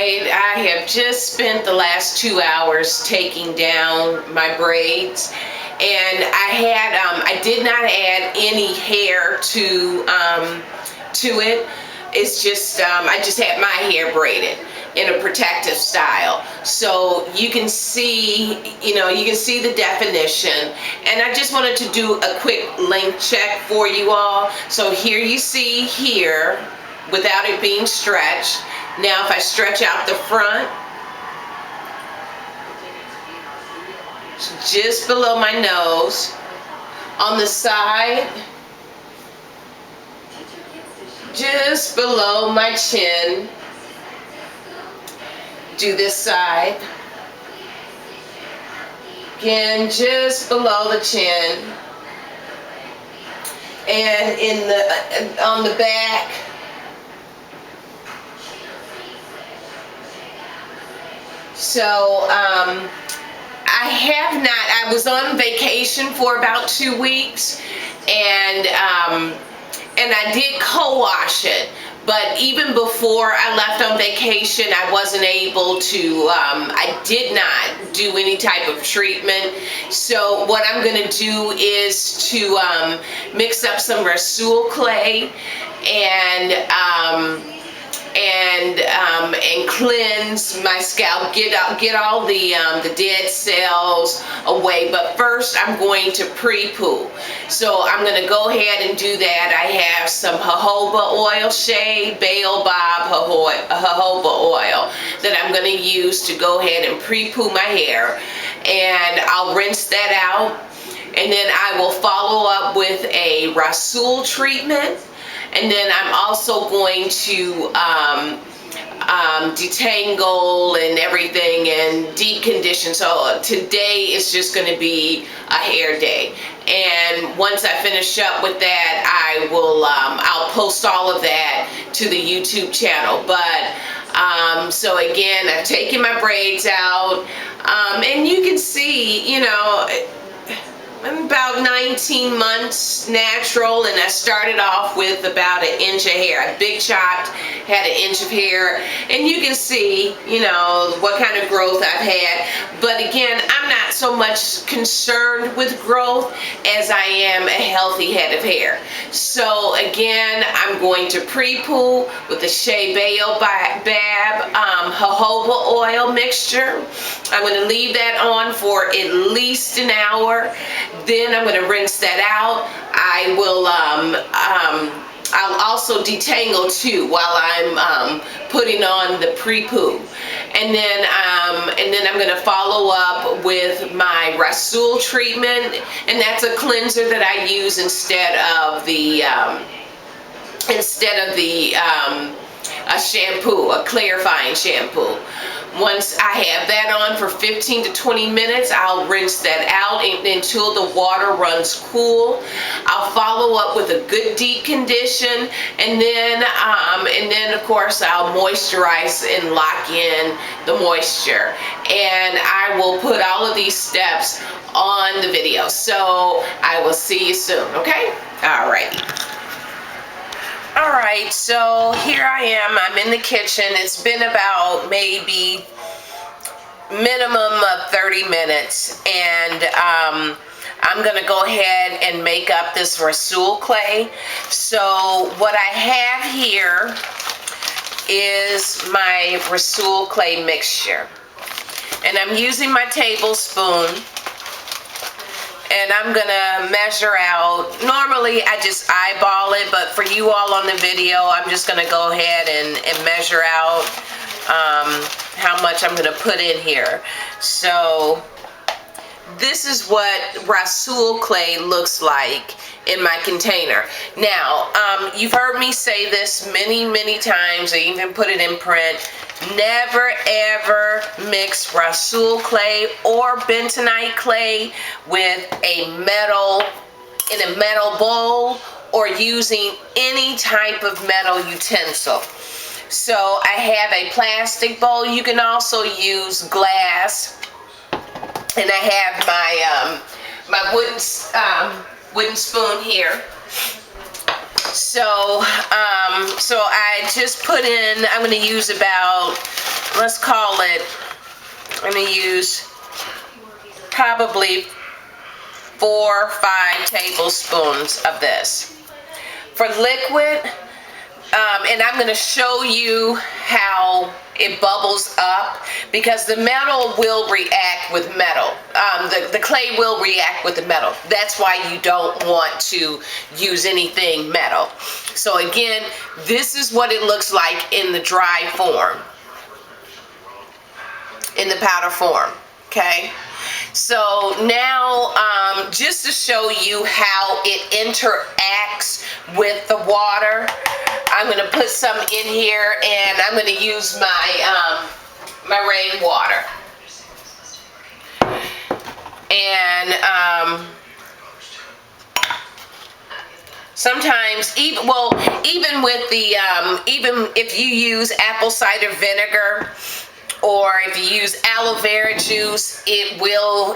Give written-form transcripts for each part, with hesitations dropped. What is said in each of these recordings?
right, I have just spent the last 2 hours taking down my braids, and I did not add any hair to it. It's just I just had my hair braided in a protective style, so you can see, you can see the definition. And I just wanted to do a quick length check for you all. So here you see here, without it being stretched. Now if I stretch out the front, just below my nose, on the side, just below my chin, do this side, again just below the chin, and on the back, so I was on vacation for about 2 weeks, and I did co-wash it. But even before I left on vacation, I wasn't able to, I did not do any type of treatment. So what I'm going to do is to mix up some Rasul clay and cleanse my scalp, get all the dead cells away. But first I'm going to pre-poo. So I'm going to go ahead and do that. I have some jojoba oil, shea baobab jojoba oil, that I'm going to use to go ahead and pre-poo my hair, and I'll rinse that out, and then I will follow up with a Rasul treatment. And then I'm also going to detangle and everything and deep condition. So today is just going to be a hair day. And once I finish up with that, I'll post all of that to the YouTube channel. But so again, I've taken my braids out, and you can see, I'm about 19 months natural, and I started off with about 1 inch of hair. I big chopped, had 1 inch of hair, and you can see, what kind of growth I've had. But again, I'm not so much concerned with growth as I am a healthy head of hair. So again, I'm going to pre-poo with the shea baobab jojoba oil mixture. I'm going to leave that on for at least an hour. Then I'm going to rinse that out. I will I'll also detangle too while I'm putting on the pre-poo. And then I'm going to follow up with my Rasul treatment, and that's a cleanser that I use instead of the a shampoo, a clarifying shampoo. Once I have that on for 15 to 20 minutes, I'll rinse that out until the water runs cool. I'll follow up with a good deep condition, and then of course I'll moisturize and lock in the moisture. And I will put all of these steps on the video. So I will see you soon, okay? Alrighty. Alright, so here I am. I'm in the kitchen. It's been about maybe minimum of 30 minutes, and I'm going to go ahead and make up this Rasul clay. So what I have here is my Rasul clay mixture, and I'm using my tablespoon. And I'm gonna measure out. Normally I just eyeball it, but for you all on the video, I'm just gonna go ahead and measure out how much I'm gonna put in here. So this is what Rasul clay looks like in my container. Now, you've heard me say this many times. I even put it in print. Never ever mix Rasul clay or bentonite clay with in a metal bowl, or using any type of metal utensil. So I have a plastic bowl. You can also use glass, and I have my wooden spoon here. So I just put in, I'm going to use about let's call it, I'm going to use probably 4 or 5 tablespoons of this. For liquid, and I'm going to show you how it bubbles up, because the metal will react with metal. The clay will react with the metal. That's why you don't want to use anything metal. So again, this is what it looks like in the dry form, in the powder form. Okay, so now just to show you how it interacts with the water, I'm going to put some in here, and I'm going to use my my rainwater. And sometimes, even with the even if you use apple cider vinegar, or if you use aloe vera juice, it will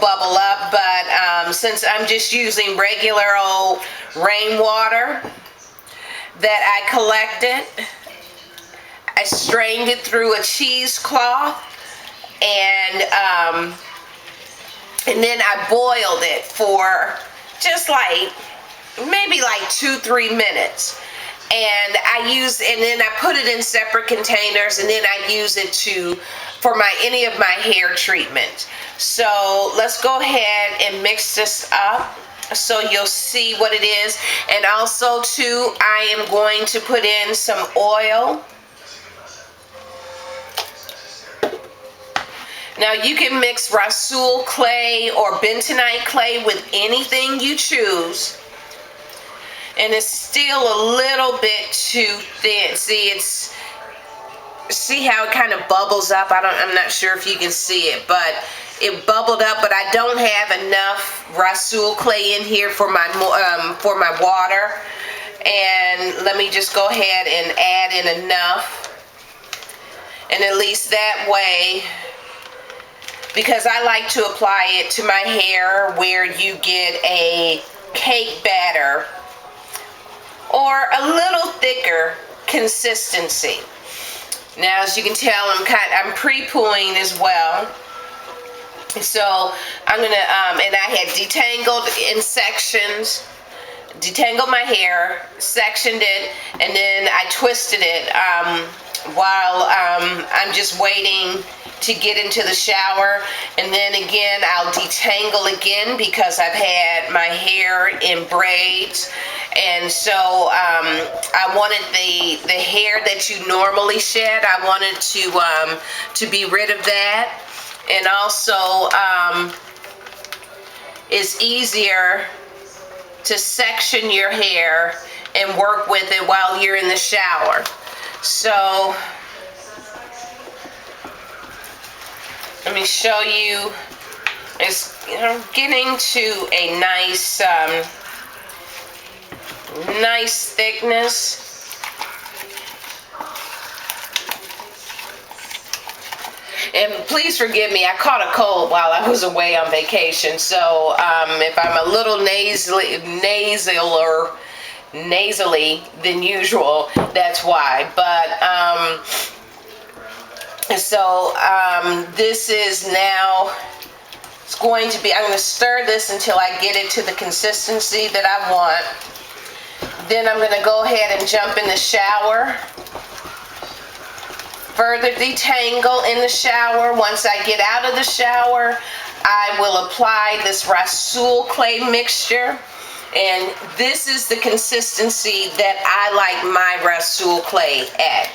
bubble up. But since I'm just using regular old rainwater that I collected, I strained it through a cheesecloth, and then I boiled it for just like maybe like 2-3 minutes. And then I put it in separate containers, and then I use it for any of my hair treatment. So let's go ahead and mix this up so you'll see what it is. And also too, I am going to put in some oil. Now you can mix Rasool clay or bentonite clay with anything you choose. And it's still a little bit too thin. See how it kind of bubbles up? I'm not sure if you can see it, but it bubbled up. But I don't have enough Rasool clay in here for my water. And let me just go ahead and add in enough. And at least that way, because I like to apply it to my hair where you get a cake batter or a little thicker consistency. Now, as you can tell, I'm pre-pooing as well. So I'm gonna, and I had detangled in sections, detangled my hair, sectioned it, and then I twisted it while I'm just waiting to get into the shower. And then again, I'll detangle again because I've had my hair in braids. And so I wanted the hair that you normally shed, I wanted to be rid of that. And also it's easier to section your hair and work with it while you're in the shower. So let me show you. It's getting to a nice nice thickness. And please forgive me, I caught a cold while I was away on vacation, so if I'm a little nasally than usual, that's why. But this is now, it's going to be, I'm going to stir this until I get it to the consistency that I want. Then I'm going to go ahead and jump in the shower. Further detangle in the shower. Once I get out of the shower, I will apply this Rasool clay mixture. And this is the consistency that I like my Rasool clay at.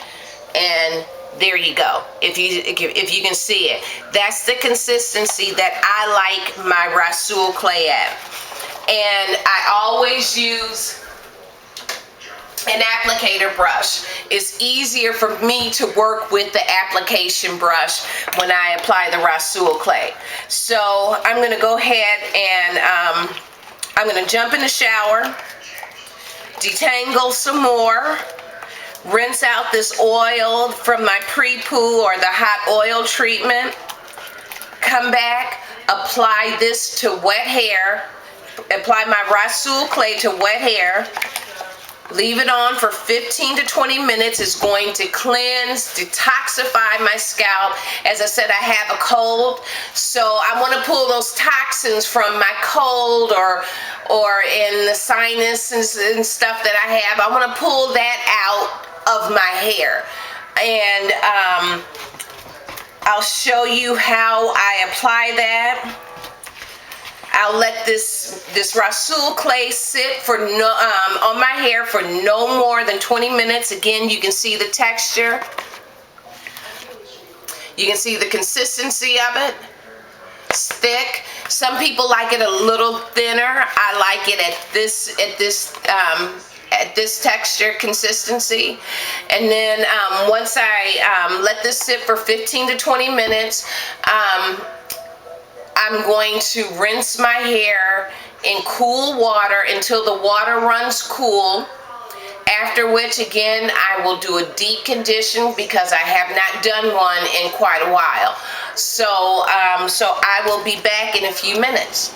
And there you go. If you can see it, that's the consistency that I like my Rasool clay at. And I always use an applicator brush. It's easier for me to work with the application brush when I apply the Rasool clay. So I'm going to go ahead and I'm going to jump in the shower, detangle some more, rinse out this oil from my pre-poo or the hot oil treatment, come back, apply this to wet hair, apply my Rasool clay to wet hair, Leave it on for 15 to 20 minutes. It's going to cleanse, detoxify my scalp. As I said, I have a cold, so I want to pull those toxins from my cold or in the sinuses and stuff that I have. I want to pull that out of my hair. And I'll show you how I apply that. I'll let this Rasul clay sit for on my hair for no more than 20 minutes. Again, you can see the texture. You can see the consistency of it. It's thick. Some people like it a little thinner. I like it at this texture consistency. And then once I let this sit for 15 to 20 minutes, I'm going to rinse my hair in cool water until the water runs cool. After which, again, I will do a deep condition because I have not done one in quite a while. So I will be back in a few minutes.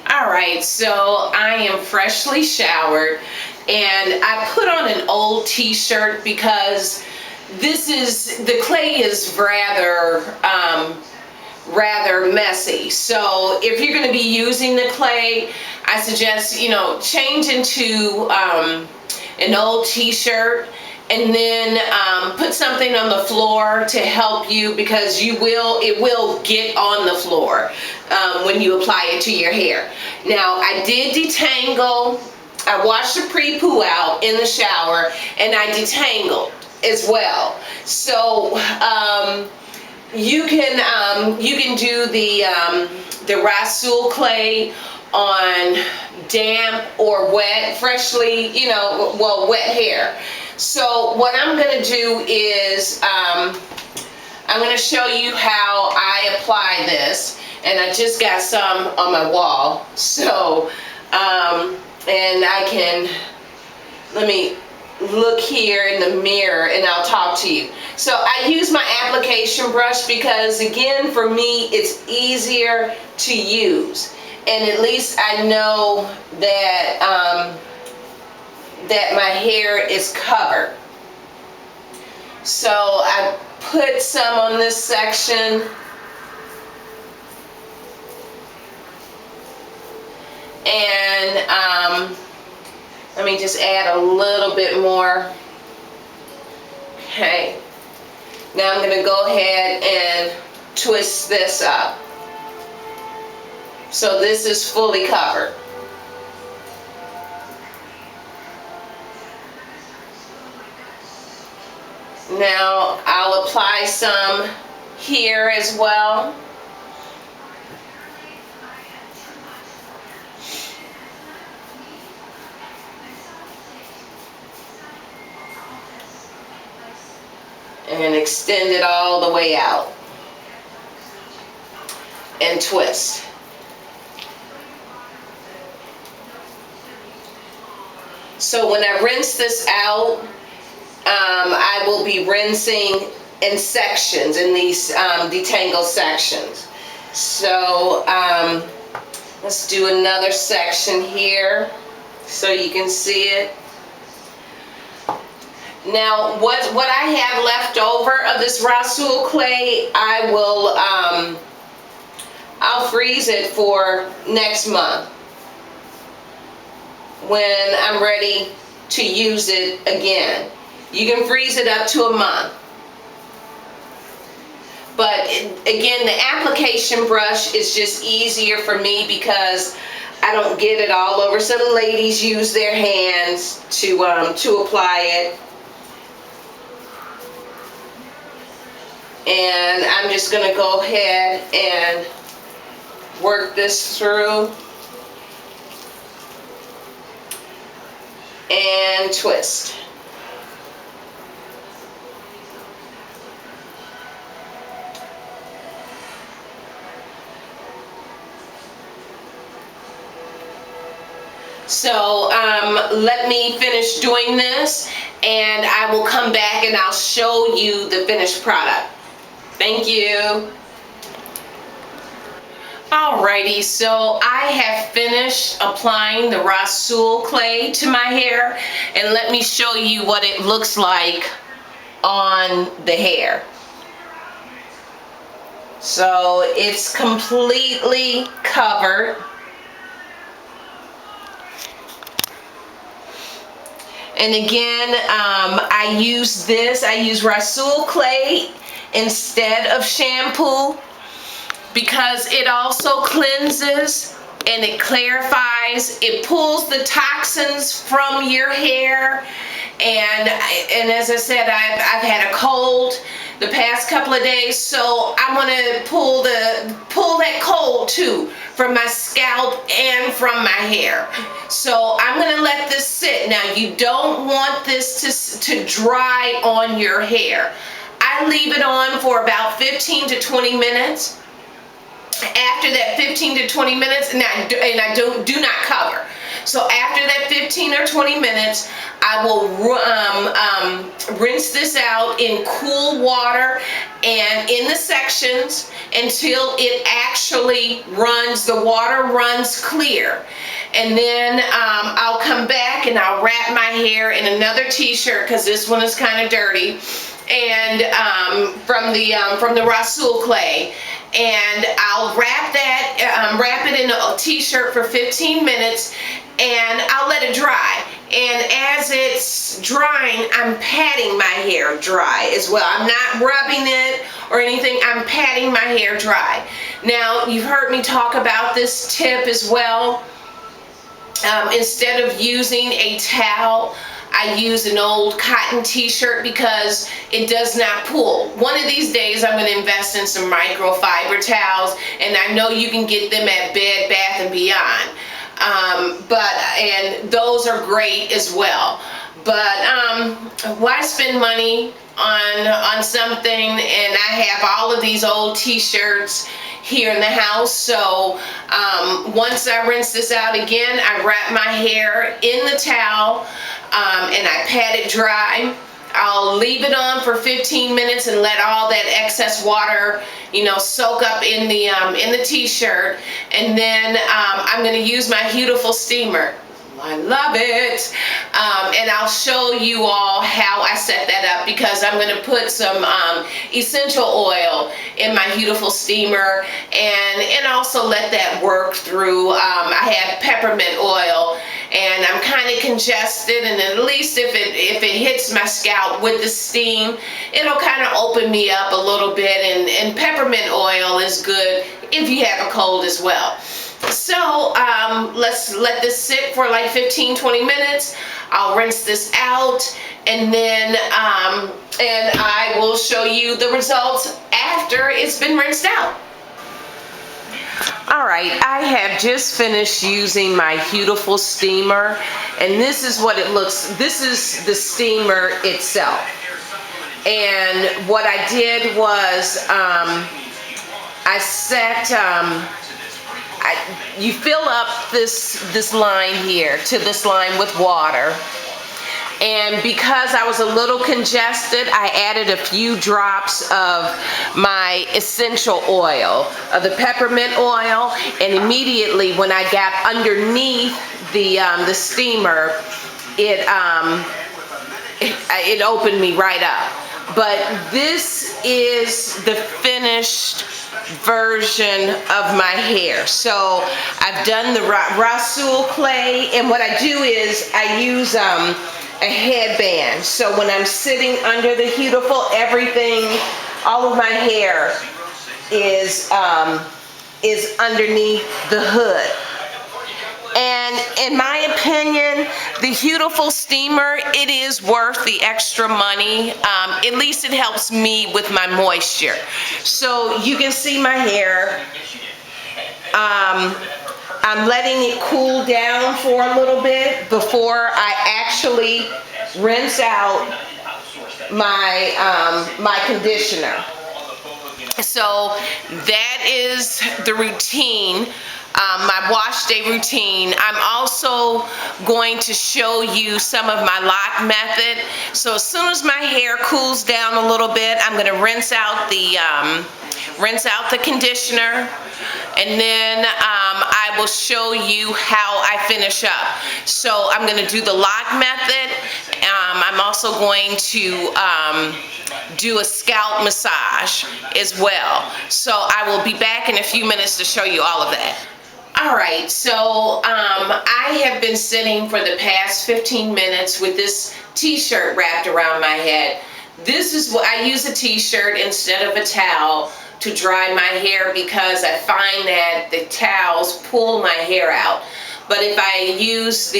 All right, so I am freshly showered, and I put on an old t-shirt because the clay is rather messy. So if you're going to be using the clay, I suggest, change into an old t-shirt, and then put something on the floor to help you, because it will get on the floor when you apply it to your hair. Now, I did detangle. I washed the pre-poo out in the shower, and I detangled as well. So you can do the Rasul clay on damp or wet, freshly, wet hair. So what I'm going to do is I'm going to show you how I apply this, and I just got some on my wall. So and let me look here in the mirror and I'll talk to you. So I use my application brush because, again, for me it's easier to use, and at least I know that that my hair is covered. So I put some on this section, and let me just add a little bit more. Okay. Now I'm going to go ahead and twist this up. So this is fully covered. Now I'll apply some here as well. And extend it all the way out. And twist. So when I rinse this out, I will be rinsing in sections, in these detangled sections. So let's do another section here so you can see it. Now, what I have left over of this Rasul clay, I'll freeze it for next month when I'm ready to use it again. You can freeze it up to a month. But again, the application brush is just easier for me because I don't get it all over. Some ladies use their hands to apply it. And I'm just going to go ahead and work this through and twist. So let me finish doing this, and I will come back and I'll show you the finished product. Thank you. Alrighty, so I have finished finished applying the Rasul clay to my hair, and let me show you what it looks like on the hair. So it's completely covered. And again, I use Rasul clay instead of shampoo because it also cleanses and it clarifies. It pulls the toxins from your hair. And as I said, I've had a cold the past couple of days, so I want to pull that cold too from my scalp and from my hair. So I'm going to let this sit. Now, you don't want this to dry on your hair. I leave it on for about 15 to 20 minutes. After that 15 to 20 minutes, and I do not cover. So after that 15 or 20 minutes, I will rinse this out in cool water and in the sections until it actually the water runs clear. And then I'll come back and I'll wrap my hair in another t-shirt because this one is kind of dirty, and from the Rasul clay. And I'll wrap it in a t-shirt for 15 minutes, and I'll let it dry. And as it's drying, I'm patting my hair dry as well. I'm not rubbing it or anything. I'm patting my hair dry. Now, you've heard me talk about this tip as well. Instead of using a towel, I use an old cotton t-shirt because it does not pull. One of these days I'm going to invest in some microfiber towels, and I know you can get them at Bed Bath & Beyond. And those are great as well. But why spend money on something? And I have all of these old t-shirts here in the house. So once I rinse this out again, I wrap my hair in the towel, and I pat it dry. I'll leave it on for 15 minutes and let all that excess water, soak up in the t-shirt. And then I'm going to use my beautiful steamer. I love it. And I'll show you all how I set that up, because I'm going to put some essential oil in my beautiful steamer and also let that work through. I have peppermint oil, and I'm kind of congested, and at least if it hits my scalp with the steam, it'll kind of open me up a little bit, and peppermint oil is good if you have a cold as well. So let's let this sit for like 15-20 minutes. I'll rinse this out, and then and I will show you the results after it's been rinsed out. Alright, I have just finished using my beautiful steamer, and this is what it looks. This is the steamer itself. And what I did was I set you fill up this line here to this line with water, and because I was a little congested, I added a few drops of my essential oil, of the peppermint oil, and immediately when I got underneath the steamer, it opened me right up. But this is the finished version of my hair. So I've done the Rasul clay, and what I do is I use a headband. So when I'm sitting under the beautiful, everything, all of my hair is underneath the hood. And in my opinion, the beautiful steamer, it is worth the extra money. At least it helps me with my moisture. So you can see my hair. I'm letting it cool down for a little bit before I actually rinse out my conditioner. So that is the routine. my wash day routine. I'm also going to show you some of my lock method. So as soon as my hair cools down a little bit, I'm going to rinse out the conditioner, and then I will show you how I finish up. So I'm going to do the lock method. I'm also going to do a scalp massage as well. So I will be back in a few minutes to show you all of that. Alright, so I have been sitting for the past 15 minutes with this t-shirt wrapped around my head. This is what I use, a t-shirt instead of a towel to dry my hair, because I find that the towels pull my hair out. But if I use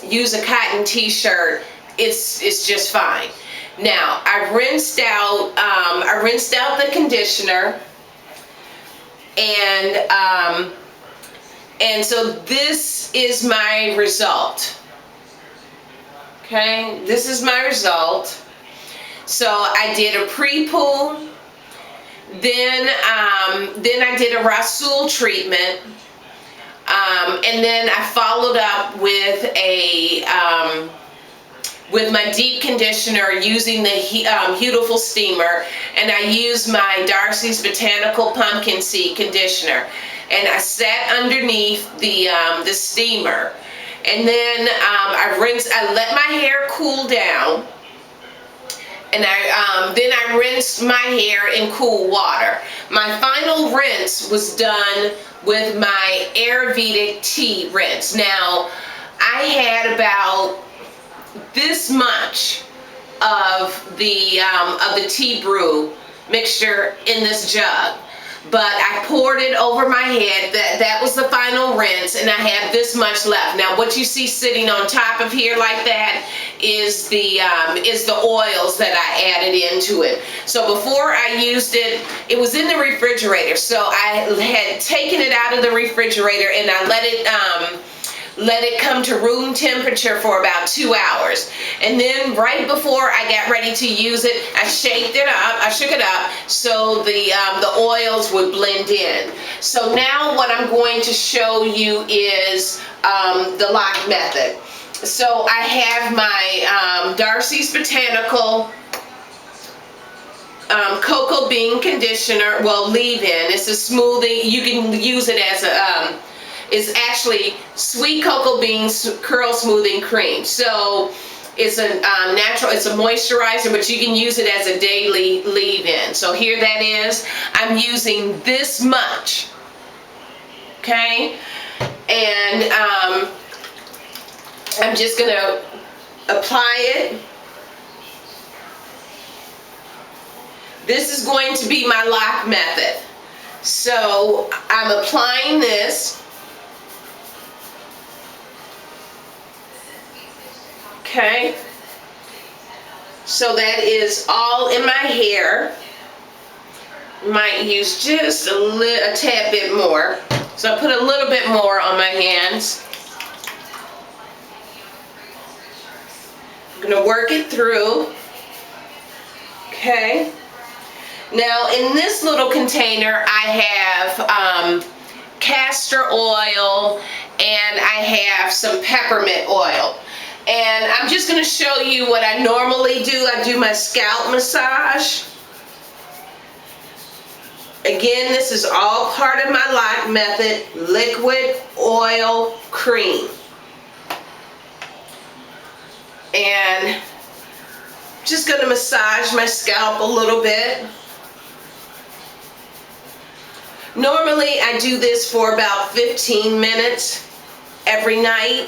use a cotton t-shirt, it's just fine. Now I rinsed out the conditioner, and so this is my result. Okay, this is my result. So I did a pre-poo, then I did a Rasul treatment, and then I followed up with my deep conditioner using the Beautiful steamer, and I used my Darcy's Botanical Pumpkin Seed conditioner, and I sat underneath the steamer, and then I let my hair cool down, and then I rinsed my hair in cool water. My final rinse was done with my Ayurvedic tea rinse. Now I had about this much of the tea brew mixture in this jug, but I poured it over my head. That was the final rinse, and I have this much left. Now what you see sitting on top of here like that is the oils that I added into it. So before I used it, it was in the refrigerator, so I had taken it out of the refrigerator and I let it come to room temperature for about 2 hours. And then right before I got ready to use it, I shook it up so the oils would blend in. So now what I'm going to show you is the lock method. So I have my Darcy's Botanical cocoa bean conditioner, well, leave-in. It's a smoothing. You can use it as a is actually sweet cocoa beans curl smoothing cream. So it's a natural, it's a moisturizer, but you can use it as a daily leave-in. So here that is. I'm using this much, okay, and I'm just gonna apply it. This is going to be my lock method. So I'm applying this. Okay, so that is all in my hair. Might use just a tad bit more. So I put a little bit more on my hands. I'm gonna work it through. Okay. Now in this little container I have castor oil and I have some peppermint oil. And I'm just going to show you what I normally do. I do my scalp massage. Again, this is all part of my lock method, liquid, oil, cream. And just going to massage my scalp a little bit. Normally I do this for about 15 minutes every night.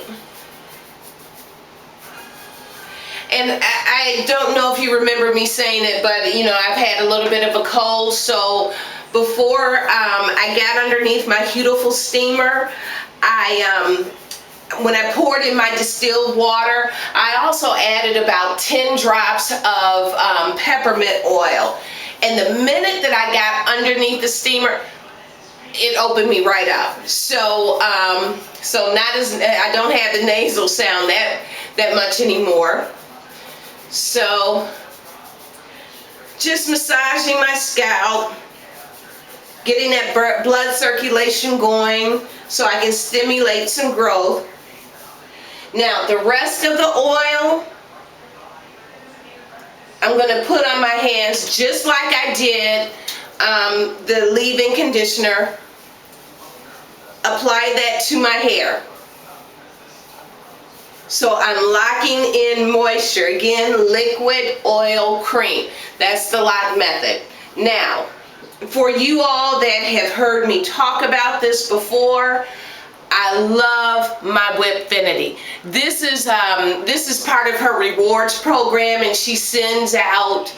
And I don't know if you remember me saying it, but you know, I've had a little bit of a cold, so before I got underneath my Beautiful steamer, when I poured in my distilled water, I also added about 10 drops of peppermint oil. And the minute that I got underneath the steamer, it opened me right up. So I don't have the nasal sound that much anymore. So just massaging my scalp. getting that blood circulation going so I can stimulate some growth. Now the rest of the oil I'm going to put on my hands just like I did the leave-in conditioner. Apply that to my hair. So I'm locking in moisture. Again, liquid oil cream. That's the lock method. Now, for you all that have heard me talk about this before, I love my Whipfinity. This is part of her rewards program, and she sends out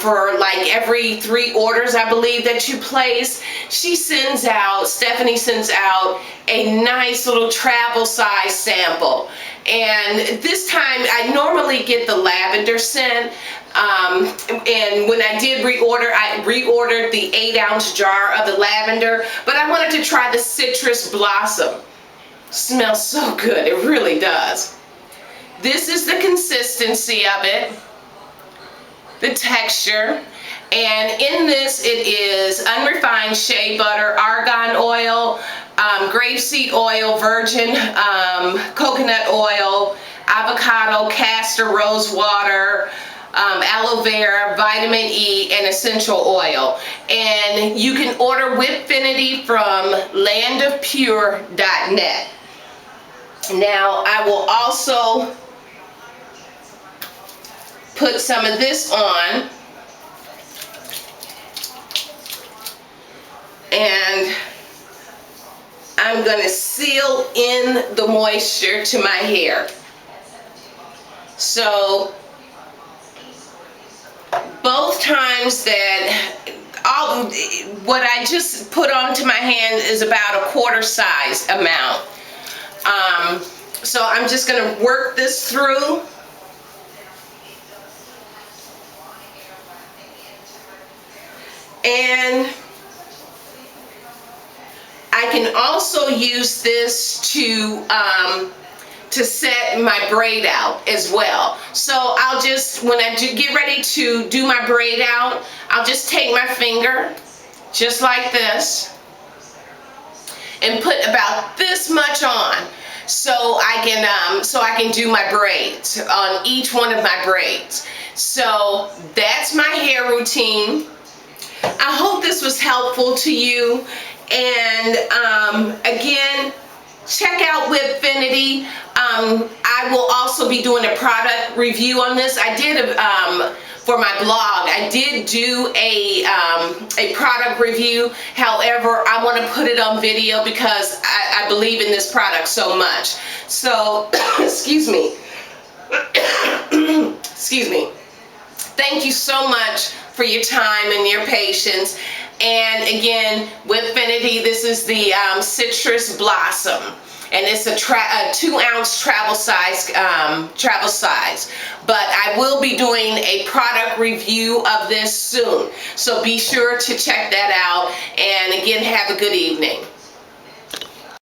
for like every 3 orders, I believe, that you place, Stephanie sends out a nice little travel size sample. And this time I normally get the lavender scent, and when I did reorder, I reordered the 8-ounce jar of the lavender, but I wanted to try the citrus blossom. Smells so good, it really does. This is the consistency of it, the texture, and in this it is unrefined shea butter, argan oil, grapeseed oil, virgin coconut oil, avocado, castor, rose water, aloe vera, vitamin E, and essential oil. And you can order Whipfinity from landofpure.net. Now I will also put some of this on, and I'm going to seal in the moisture to my hair. So both times that what I just put onto my hand is about a quarter size amount. So I'm just going to work this through. And I can also use this to set my braid out as well. So I'll just, when I get ready to do my braid out, I'll just take my finger, just like this, and put about this much on, so I can do my braids on each one of my braids. So that's my hair routine. I hope this was helpful to you, and again, check out Whipfinity. I will also be doing a product review on this. I did for my blog, I did do a product review. However, I want to put it on video because I believe in this product so much. So, excuse me. Excuse me. Thank you so much for your time and your patience. And again, Whipfinity, this is the Citrus Blossom, and it's a 2-ounce travel size. But I will be doing a product review of this soon, so be sure to check that out. And again, have a good evening.